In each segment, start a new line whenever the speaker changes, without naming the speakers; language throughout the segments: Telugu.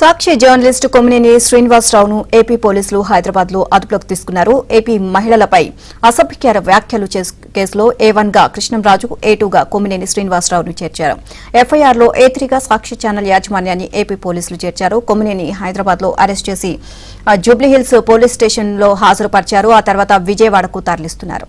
సాక్షి జర్నలిస్ట్ కొమ్మినేని శ్రీనివాసరావును ఏపీ పోలీసులు హైదరాబాద్ లో అదుపులోకి తీసుకున్నారు. ఏపీ మహిళలపై అసభ్యకర వ్యాఖ్యలు కేసులో A1 గా కృష్ణంరాజు, A2 గా కొమ్మినేని శ్రీనివాసరావును చేర్చారు. FIR లో A3 గా సాక్షి ఛానల్ యాజమాన్యాన్ని ఏపీ పోలీసులు చేర్చారు. కొమ్మినేని హైదరాబాద్ లో అరెస్ట్ చేసి జూబ్లీహిల్స్ పోలీస్ స్టేషన్ లో హాజరుపరిచారు. ఆ తర్వాత విజయవాడకు తరలిస్తున్నారు.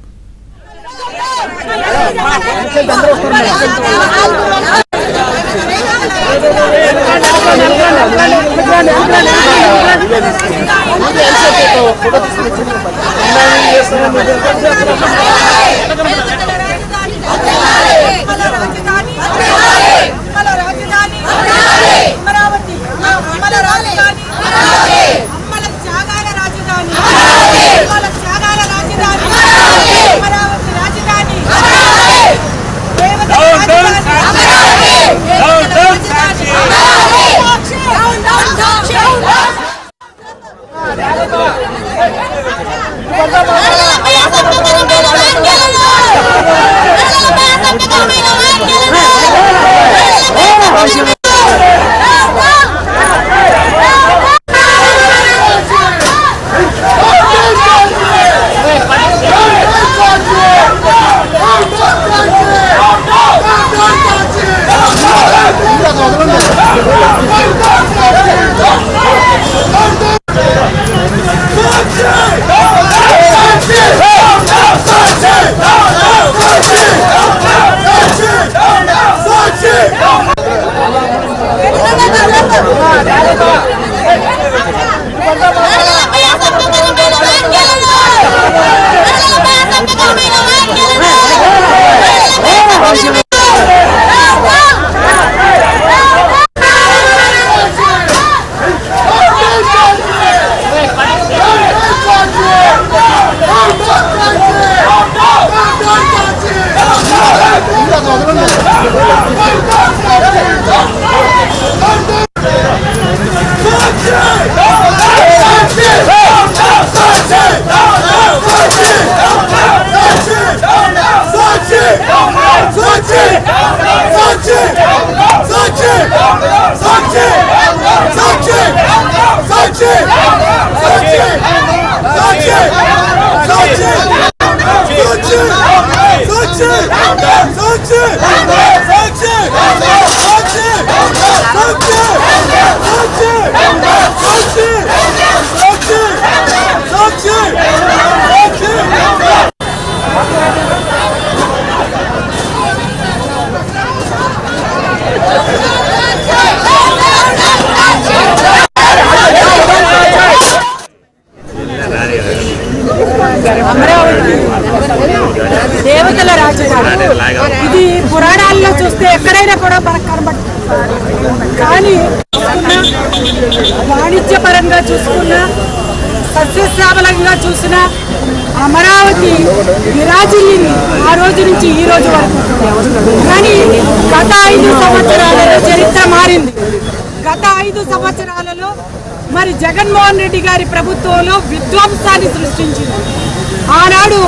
దేవతల రాజధాని ఇది పురాణాల్లో చూస్తే ఎక్కడైనా కూడా మనకు కనబడుతుంది. కానీ వాణిజ్యపరంగా చూసుకున్నా, సస్యశ్యామలంగా చూసిన అమరావతి విరాజిల్లింది ఆ రోజు నుంచి ఈ రోజు వరకు. కానీ గత 5 సంవత్సరాలలో చరిత్ర మారింది. గత 5 సంవత్సరాలలో మరి జగన్మోహన్ రెడ్డి గారి ప్రభుత్వంలో విధ్వంసాన్ని సృష్టించింది. ఆనాడు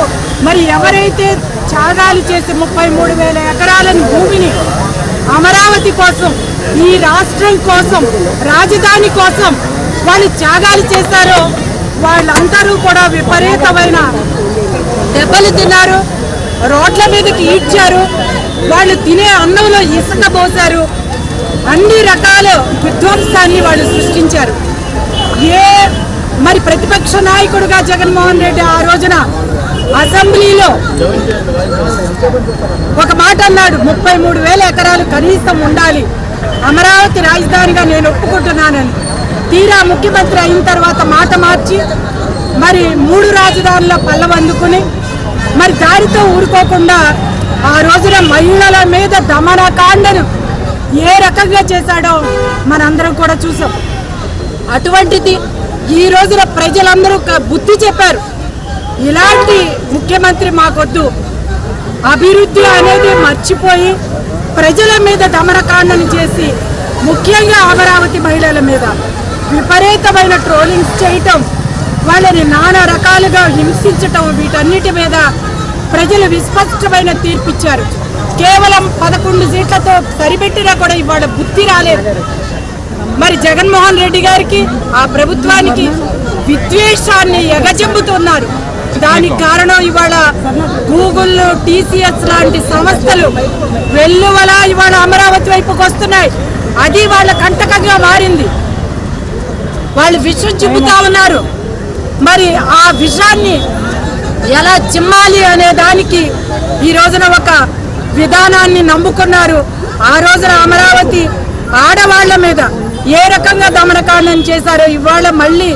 మరి ఎవరైతే త్యాగాలు చేసి 33,000 ఎకరాలను భూమిని అమరావతి కోసం, ఈ రాష్ట్రం కోసం, రాజధాని కోసం వాళ్ళు త్యాగాలు చేశారో వాళ్ళందరూ కూడా విపరీతమైన దెబ్బలు తిన్నారు, రోడ్ల మీదకి ఈడ్చారు, వాళ్ళు తినే అన్నంలో ఇసుక పోశారు, అన్ని రకాల విధ్వంసాన్ని వాళ్ళు సృష్టించారు. మరి ప్రతిపక్ష నాయకుడుగా జగన్మోహన్ రెడ్డి ఆ రోజున అసెంబ్లీలో ఒక మాట అన్నాడు, 33,000 ఎకరాలు కనీసం ఉండాలి, అమరావతి రాజధానిగా నేను ఒప్పుకుంటున్నానని. తీరా ముఖ్యమంత్రి అయిన తర్వాత మాట మార్చి మరి 3 రాజధానుల పల్లవందుకుని మరి దారితో ఊరుకోకుండా ఆ రోజున మహిళల మీద దమనకాండను ఏ రకంగా చేశాడో మనందరం కూడా చూసాం. అటువంటిది ఈ రోజున ప్రజలందరూ బుద్ధి చెప్పారు, ఇలాంటి ముఖ్యమంత్రి మాకొద్దు, అభివృద్ధి అనేది మర్చిపోయి ప్రజల మీద దమనకాండను చేసి ముఖ్యంగా అమరావతి మహిళల మీద విపరీతమైన ట్రోలింగ్స్ చేయటం, వాళ్ళని నానా రకాలుగా హింసించటం, వీటన్నిటి మీద ప్రజలు విస్పష్టమైన తీర్పిచ్చారు. కేవలం 11 సీట్లతో సరిపెట్టినా కూడా ఇవాళ బుద్ధి రాలేదు. మరి జగన్మోహన్ రెడ్డి గారికి ఆ ప్రభుత్వానికి విద్వేషాన్ని ఎగచెంపుతున్నారు. దానికి కారణం ఇవాళ గూగుల్, టీసీఎస్ లాంటి సంస్థలు వెల్లువలా ఇవాళ అమరావతి వైపుకి వస్తున్నాయి. అది వాళ్ళ కంటకంగా మారింది. వాళ్ళు విషం చిమ్ముతా ఉన్నారు. మరి ఆ విషాన్ని ఎలా చిమ్మాలి అనే దానికి ఈ రోజున ఒక విధానాన్ని నమ్ముకున్నారు. ఆ రోజున అమరావతి ఆడవాళ్ల మీద ఏ రకంగా దమనకాండం చేశారో ఇవాళ మళ్ళీ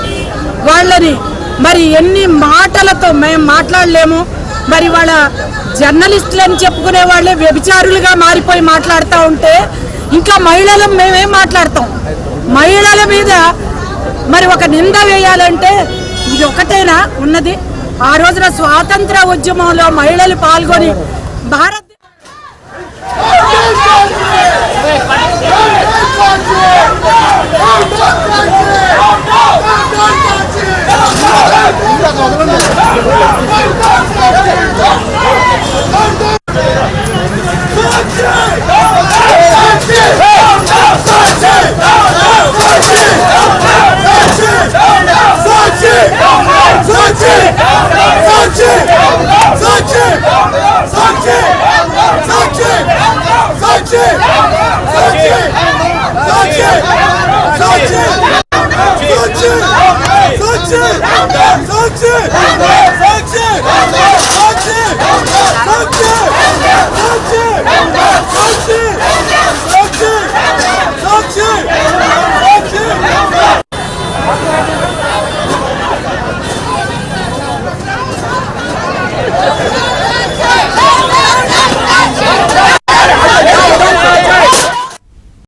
వాళ్ళని మరి ఎన్ని మాటలతో మేము మాట్లాడలేము. మరి వాళ్ళ జర్నలిస్టులని చెప్పుకునే వాళ్ళే వ్యభిచారులుగా మారిపోయి మాట్లాడుతూ ఉంటే ఇంకా మహిళలు మేమేం మాట్లాడతాం? మహిళల మీద మరి ఒక నింద వేయాలంటే ఇది ఒకటేనా ఉన్నది? ఆ రోజున స్వాతంత్ర ఉద్యమంలో మహిళలు పాల్గొని భారత్
Sachi!